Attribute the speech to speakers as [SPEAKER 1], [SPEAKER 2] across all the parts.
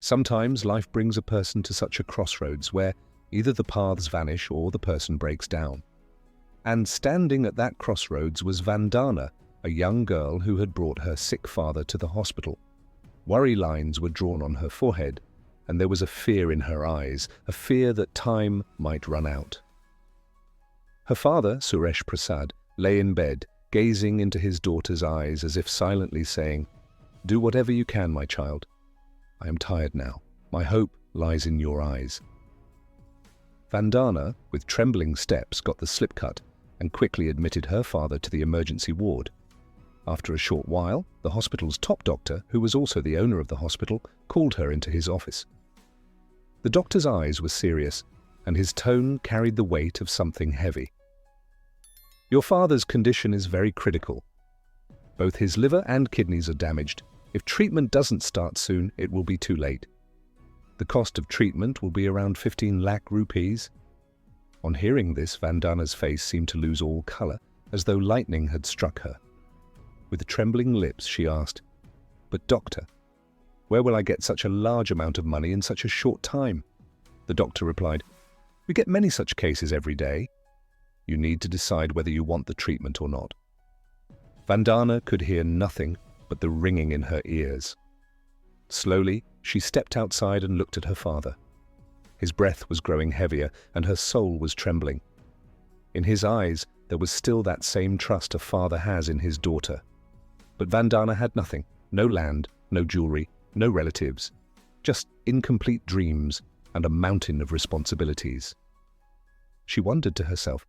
[SPEAKER 1] Sometimes life brings a person to such a crossroads where either the paths vanish or the person breaks down. And standing at that crossroads was Vandana, a young girl who had brought her sick father to the hospital. Worry lines were drawn on her forehead, and there was a fear in her eyes, a fear that time might run out. Her father, Suresh Prasad, lay in bed, gazing into his daughter's eyes as if silently saying, "Do whatever you can, my child. I am tired now. My hope lies in your eyes." Vandana, with trembling steps, got the slip cut and quickly admitted her father to the emergency ward. After a short while, the hospital's top doctor, who was also the owner of the hospital, called her into his office. The doctor's eyes were serious, and his tone carried the weight of something heavy. "Your father's condition is very critical. Both his liver and kidneys are damaged. If treatment doesn't start soon, it will be too late. The cost of treatment will be around 15 lakh rupees. On hearing this, Vandana's face seemed to lose all color, as though lightning had struck her. With trembling lips, she asked, "But doctor, where will I get such a large amount of money in such a short time?" The doctor replied, "We get many such cases every day. You need to decide whether you want the treatment or not." Vandana could hear nothing but the ringing in her ears. Slowly, she stepped outside and looked at her father. His breath was growing heavier, and her soul was trembling. In his eyes, there was still that same trust a father has in his daughter. But Vandana had nothing, no land, no jewelry, no relatives, just incomplete dreams and a mountain of responsibilities. She wondered to herself,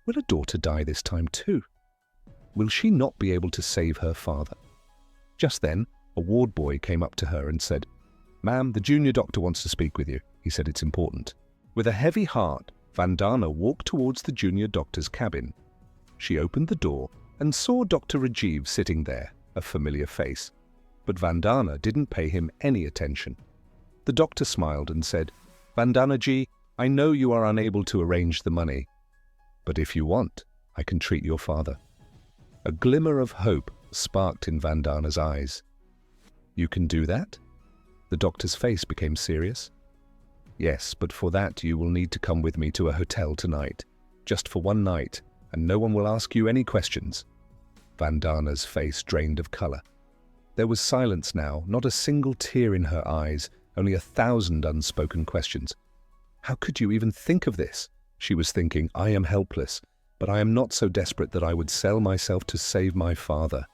[SPEAKER 1] will a daughter die this time too? Will she not be able to save her father? Just then, a ward boy came up to her and said, "Ma'am, the junior doctor wants to speak with you. He said it's important." With a heavy heart, Vandana walked towards the junior doctor's cabin. She opened the door and saw Dr. Rajiv sitting there, a familiar face. But Vandana didn't pay him any attention. The doctor smiled and said, "Vandana ji, I know you are unable to arrange the money, but if you want, I can treat your father." A glimmer of hope sparked in Vandana's eyes. "You can do that?" The doctor's face became serious. "Yes, but for that you will need to come with me to a hotel tonight, just for one night, and no one will ask you any questions." Vandana's face drained of color. There was silence now, not a single tear in her eyes, only 1,000 unspoken questions. "How could you even think of this?" She was thinking, "I am helpless, but I am not so desperate that I would sell myself to save my father."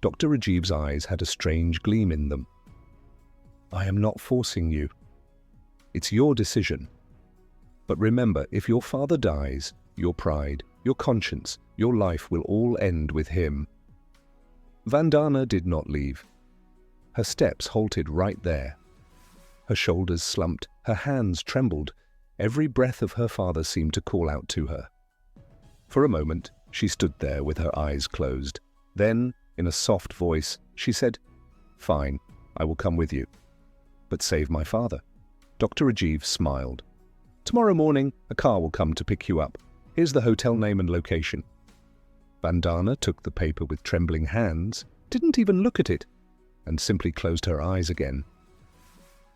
[SPEAKER 1] Dr. Rajiv's eyes had a strange gleam in them. "I am not forcing you. It's your decision. But remember, if your father dies, your pride, your conscience, your life will all end with him." Vandana did not leave. Her steps halted right there. Her shoulders slumped, her hands trembled. Every breath of her father seemed to call out to her. For a moment, she stood there with her eyes closed. Then, in a soft voice, she said, "Fine, I will come with you. But save my father." Dr. Rajiv smiled. "Tomorrow morning, a car will come to pick you up. Here's the hotel name and location." Vandana took the paper with trembling hands, didn't even look at it, and simply closed her eyes again.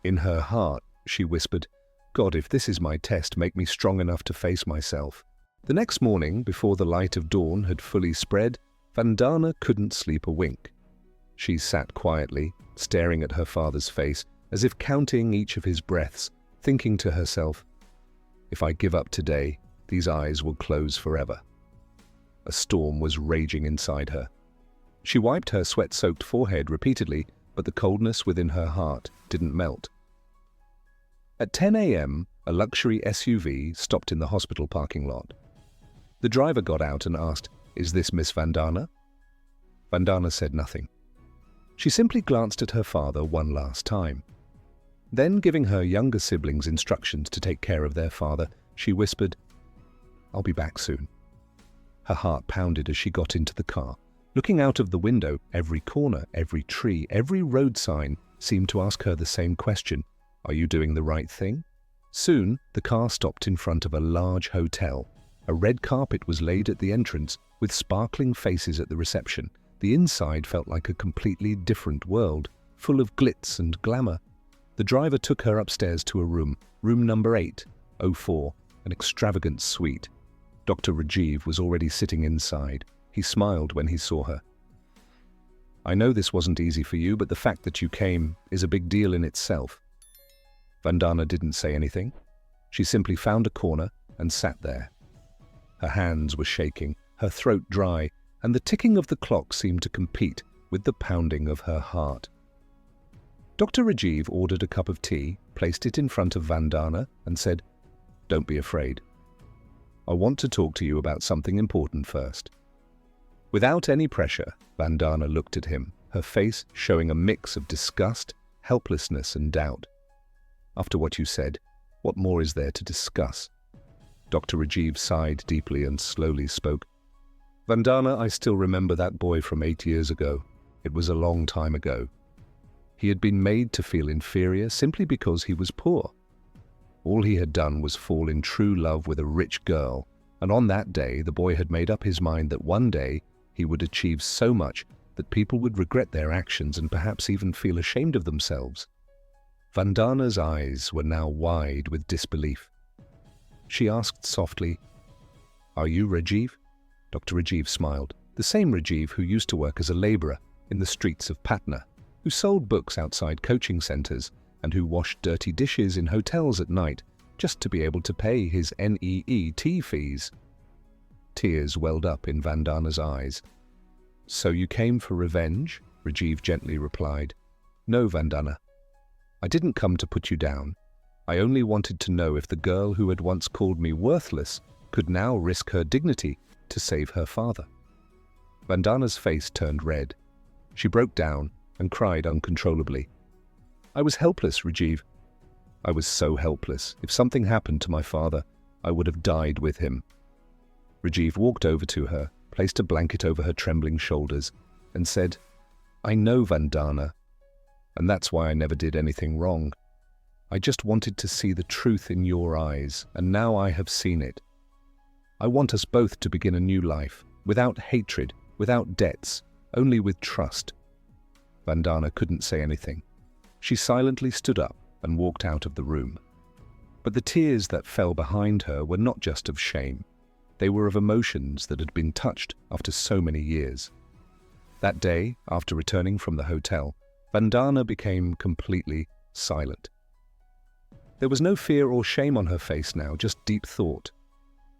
[SPEAKER 1] In her heart, she whispered, "God, if this is my test, make me strong enough to face myself." The next morning, before the light of dawn had fully spread, Vandana couldn't sleep a wink. She sat quietly, staring at her father's face, as if counting each of his breaths, thinking to herself, "If I give up today, these eyes will close forever." A storm was raging inside her. She wiped her sweat-soaked forehead repeatedly, but the coldness within her heart didn't melt. At 10 a.m., a luxury SUV stopped in the hospital parking lot. The driver got out and asked, "Is this Miss Vandana?" Vandana said nothing. She simply glanced at her father one last time. Then, giving her younger siblings instructions to take care of their father, she whispered, "I'll be back soon." Her heart pounded as she got into the car. Looking out of the window, every corner, every tree, every road sign seemed to ask her the same question, "Are you doing the right thing?" Soon, the car stopped in front of a large hotel. A red carpet was laid at the entrance, with sparkling faces at the reception. The inside felt like a completely different world, full of glitz and glamour. The driver took her upstairs to a room number 804, an extravagant suite. Dr. Rajiv was already sitting inside. He smiled when he saw her. "I know this wasn't easy for you, but the fact that you came is a big deal in itself." Vandana didn't say anything. She simply found a corner and sat there. Her hands were shaking, her throat dry, and the ticking of the clock seemed to compete with the pounding of her heart. Dr. Rajiv ordered a cup of tea, placed it in front of Vandana, and said, "Don't be afraid. I want to talk to you about something important first." Without any pressure, Vandana looked at him, her face showing a mix of disgust, helplessness, and doubt. "After what you said, what more is there to discuss?" Dr. Rajiv sighed deeply and slowly spoke. "Vandana, I still remember that boy from 8 years ago. It was a long time ago. He had been made to feel inferior simply because he was poor. All he had done was fall in true love with a rich girl, and on that day the boy had made up his mind that one day he would achieve so much that people would regret their actions and perhaps even feel ashamed of themselves." Vandana's eyes were now wide with disbelief. She asked softly, "Are you Rajiv?" Dr. Rajiv smiled. "The same Rajiv who used to work as a labourer in the streets of Patna, who sold books outside coaching centres, and who washed dirty dishes in hotels at night just to be able to pay his NEET fees." Tears welled up in Vandana's eyes. "So you came for revenge?" Rajiv gently replied. "No, Vandana. I didn't come to put you down. I only wanted to know if the girl who had once called me worthless could now risk her dignity to save her father." Vandana's face turned red. She broke down and cried uncontrollably. "I was helpless, Rajiv. I was so helpless. If something happened to my father, I would have died with him." Rajiv walked over to her, placed a blanket over her trembling shoulders, and said, "I know, Vandana, and that's why I never did anything wrong. I just wanted to see the truth in your eyes, and now I have seen it. I want us both to begin a new life, without hatred, without debts, only with trust." Vandana couldn't say anything. She silently stood up and walked out of the room. But the tears that fell behind her were not just of shame. They were of emotions that had been touched after so many years. That day, after returning from the hotel, Vandana became completely silent. There was no fear or shame on her face now, just deep thought.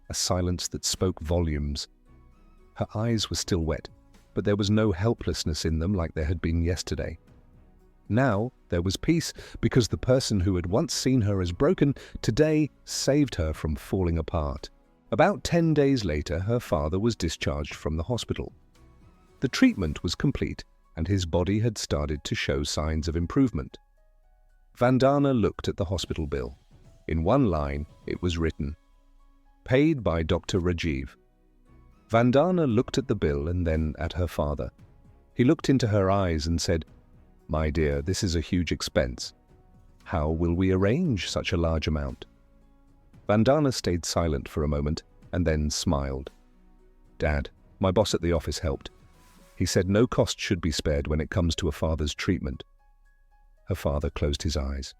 [SPEAKER 1] A silence that spoke volumes. Her eyes were still wet, but there was no helplessness in them like there had been yesterday. Now there was peace, because the person who had once seen her as broken today saved her from falling apart. About 10 days later, her father was discharged from the hospital. The treatment was complete, and his body had started to show signs of improvement. Vandana looked at the hospital bill. In one line, it was written, "Paid by Dr. Rajiv." Vandana looked at the bill and then at her father. He looked into her eyes and said, "My dear, this is a huge expense. How will we arrange such a large amount?" Vandana stayed silent for a moment and then smiled. "Dad, my boss at the office helped. He said no cost should be spared when it comes to a father's treatment." Her father closed his eyes.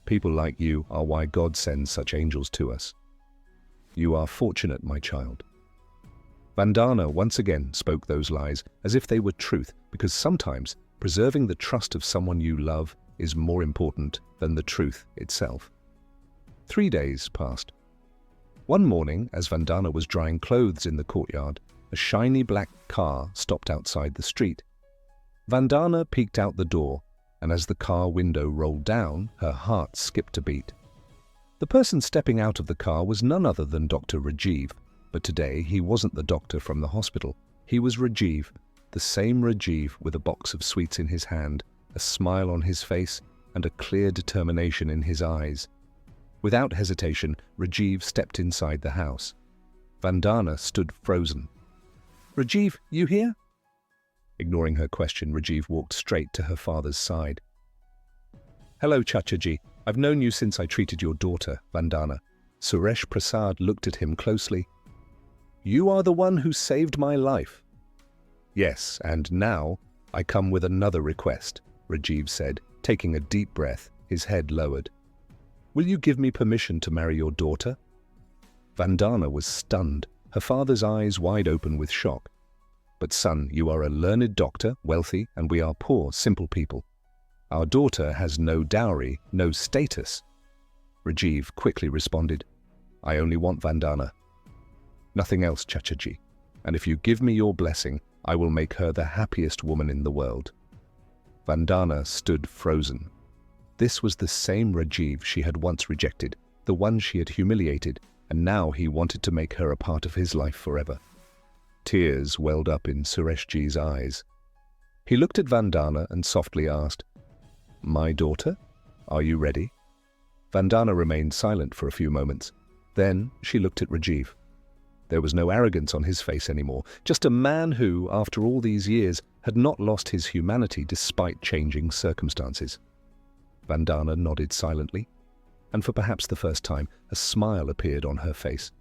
[SPEAKER 1] "People like you are why God sends such angels to us. You are fortunate, my child." Vandana once again spoke those lies as if they were truth, because sometimes preserving the trust of someone you love is more important than the truth itself. 3 days passed. One morning, as Vandana was drying clothes in the courtyard, a shiny black car stopped outside the street. Vandana peeked out the door, and as the car window rolled down, her heart skipped a beat. The person stepping out of the car was none other than Dr. Rajiv, but today he wasn't the doctor from the hospital. He was Rajiv, the same Rajiv with a box of sweets in his hand, a smile on his face, and a clear determination in his eyes. Without hesitation, Rajiv stepped inside the house. Vandana stood frozen. "Rajiv, you here?" Ignoring her question, Rajiv walked straight to her father's side. "Hello, Chachaji. I've known you since I treated your daughter, Vandana." Suresh Prasad looked at him closely. "You are the one who saved my life." "Yes, and now I come with another request," Rajiv said, taking a deep breath, his head lowered. "Will you give me permission to marry your daughter?" Vandana was stunned, her father's eyes wide open with shock. "But son, you are a learned doctor, wealthy, and we are poor, simple people. Our daughter has no dowry, no status." Rajiv quickly responded, "I only want Vandana. Nothing else, Chachaji. And if you give me your blessing, I will make her the happiest woman in the world." Vandana stood frozen. This was the same Rajiv she had once rejected, the one she had humiliated, and now he wanted to make her a part of his life forever. Tears welled up in Sureshji's eyes. He looked at Vandana and softly asked, "My daughter, are you ready?" Vandana remained silent for a few moments. Then she looked at Rajiv. There was no arrogance on his face anymore, just a man who, after all these years, had not lost his humanity despite changing circumstances. Vandana nodded silently, and for perhaps the first time, a smile appeared on her face.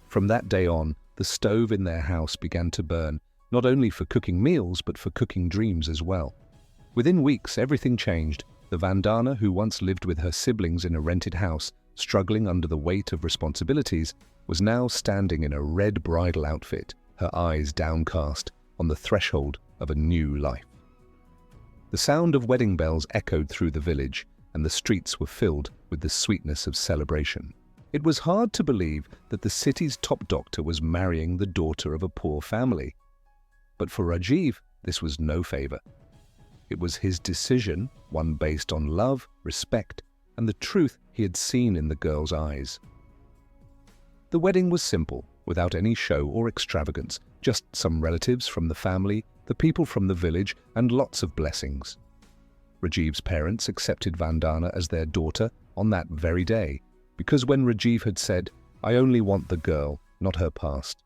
[SPEAKER 1] From that day on, the stove in their house began to burn, not only for cooking meals, but for cooking dreams as well. Within weeks, everything changed. The Vandana who once lived with her siblings in a rented house, struggling under the weight of responsibilities, was now standing in a red bridal outfit, her eyes downcast, on the threshold of a new life. The sound of wedding bells echoed through the village, and the streets were filled with the sweetness of celebration. It was hard to believe that the city's top doctor was marrying the daughter of a poor family. But for Rajiv, this was no favor. It was his decision, one based on love, respect, and the truth he had seen in the girl's eyes. The wedding was simple, without any show or extravagance, just some relatives from the family, the people from the village, and lots of blessings. Rajiv's parents accepted Vandana as their daughter on that very day, because when Rajiv had said, "I only want the girl, not her past.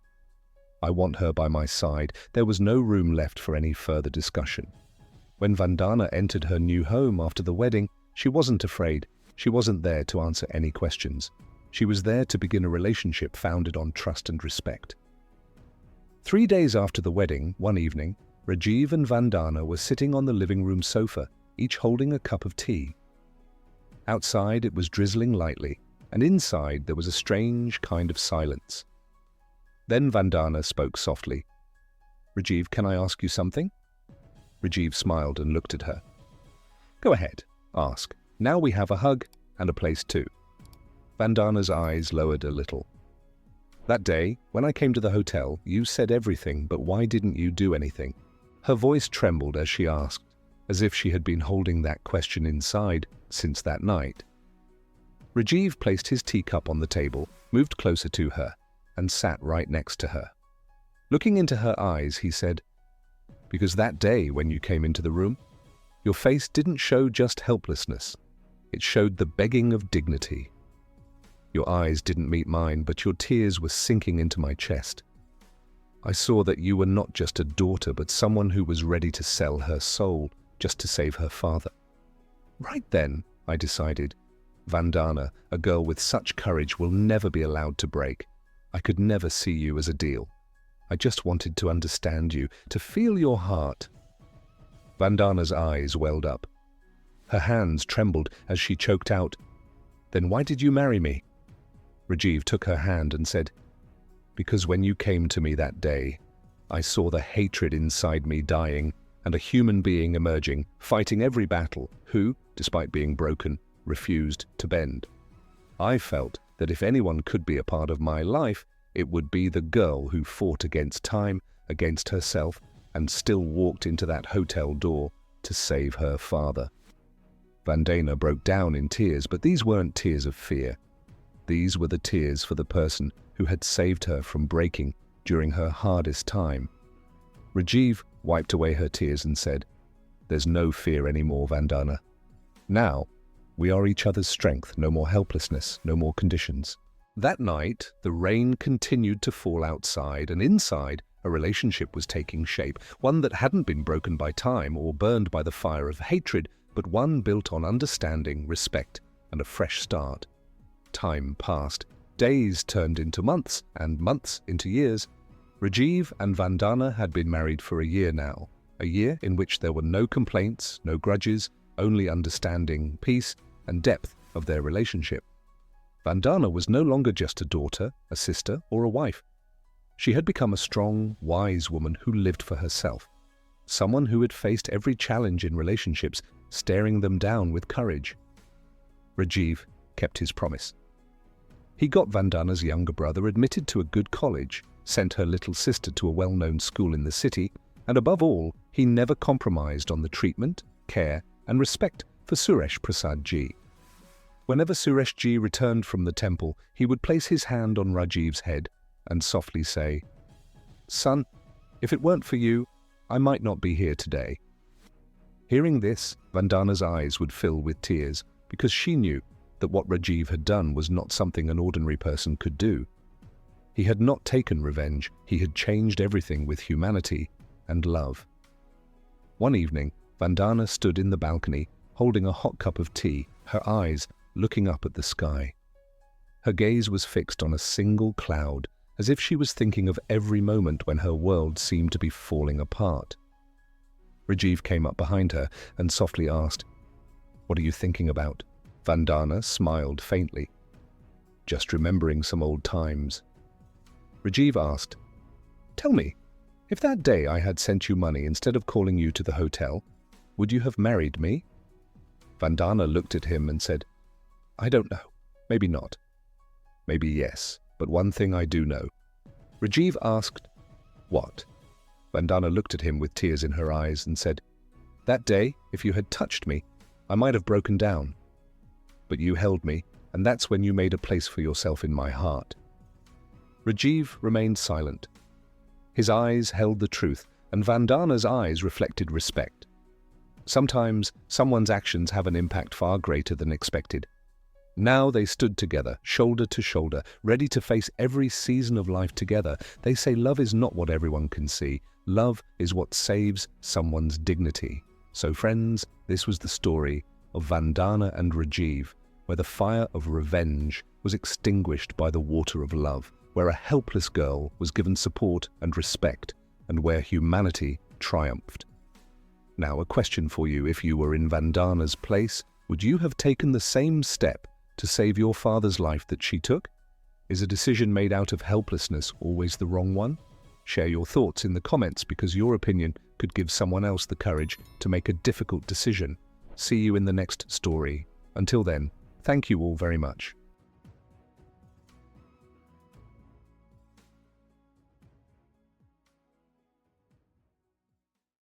[SPEAKER 1] I want her by my side," there was no room left for any further discussion. When Vandana entered her new home after the wedding, she wasn't afraid. She wasn't there to answer any questions. She was there to begin a relationship founded on trust and respect. 3 days after the wedding, one evening, Rajiv and Vandana were sitting on the living room sofa, each holding a cup of tea. Outside it was drizzling lightly, and inside there was a strange kind of silence. Then Vandana spoke softly. "Rajiv, can I ask you something?" Rajiv smiled and looked at her. "Go ahead, ask. Now we have a hug and a place too." Vandana's eyes lowered a little. "That day, when I came to the hotel, you said everything, but why didn't you do anything?" Her voice trembled as she asked, as if she had been holding that question inside since that night. Rajiv placed his teacup on the table, moved closer to her, and sat right next to her. Looking into her eyes, he said, "Because that day when you came into the room, your face didn't show just helplessness. It showed the begging of dignity. Your eyes didn't meet mine, but your tears were sinking into my chest. I saw that you were not just a daughter, but someone who was ready to sell her soul just to save her father." Right then, I decided, Vandana, a girl with such courage, will never be allowed to break. I could never see you as a deal. I just wanted to understand you, to feel your heart. Vandana's eyes welled up. Her hands trembled as she choked out, "Then why did you marry me?" Rajiv took her hand and said, "Because when you came to me that day, I saw the hatred inside me dying and a human being emerging, fighting every battle, who, despite being broken, refused to bend. I felt that if anyone could be a part of my life, it would be the girl who fought against time, against herself, and still walked into that hotel door to save her father." Vandana broke down in tears, but these weren't tears of fear. These were the tears for the person who had saved her from breaking during her hardest time. Rajiv wiped away her tears and said, "There's no fear anymore, Vandana. Now, we are each other's strength, no more helplessness, no more conditions." That night, the rain continued to fall outside, and inside, a relationship was taking shape, one that hadn't been broken by time or burned by the fire of hatred, but one built on understanding, respect, and a fresh start. Time passed. Days turned into months, and months into years. Rajiv and Vandana had been married for a year now, a year in which there were no complaints, no grudges, only understanding peace and depth of their relationship. Vandana was no longer just a daughter, a sister, or a wife. She had become a strong, wise woman who lived for herself, someone who had faced every challenge in relationships, staring them down with courage. Rajiv kept his promise. He got Vandana's younger brother admitted to a good college, sent her little sister to a well-known school in the city, and above all, he never compromised on the treatment, care, and respect for Suresh Prasad Ji. Whenever Suresh Ji returned from the temple, he would place his hand on Rajiv's head and softly say, "Son, if it weren't for you, I might not be here today." Hearing this, Vandana's eyes would fill with tears because she knew that what Rajiv had done was not something an ordinary person could do. He had not taken revenge, he had changed everything with humanity and love. One evening, Vandana stood in the balcony, holding a hot cup of tea, her eyes looking up at the sky. Her gaze was fixed on a single cloud, as if she was thinking of every moment when her world seemed to be falling apart. Rajiv came up behind her and softly asked, "What are you thinking about?" Vandana smiled faintly. "Just remembering some old times." Rajiv asked, "Tell me, if that day I had sent you money instead of calling you to the hotel, would you have married me?" Vandana looked at him and said, "I don't know. Maybe not. Maybe yes, but one thing I do know." Rajiv asked, "What?" Vandana looked at him with tears in her eyes and said, "That day, if you had touched me, I might have broken down. But you held me, and that's when you made a place for yourself in my heart." Rajiv remained silent. His eyes held the truth, and Vandana's eyes reflected respect. Sometimes someone's actions have an impact far greater than expected. Now they stood together, shoulder to shoulder, ready to face every season of life together. They say love is not what everyone can see. Love is what saves someone's dignity. So friends, this was the story of Vandana and Rajiv, where the fire of revenge was extinguished by the water of love, where a helpless girl was given support and respect, and where humanity triumphed. Now, a question for you: if you were in Vandana's place, would you have taken the same step to save your father's life that she took? Is a decision made out of helplessness always the wrong one? Share your thoughts in the comments, because your opinion could give someone else the courage to make a difficult decision. See you in the next story. Until then, thank you all very much.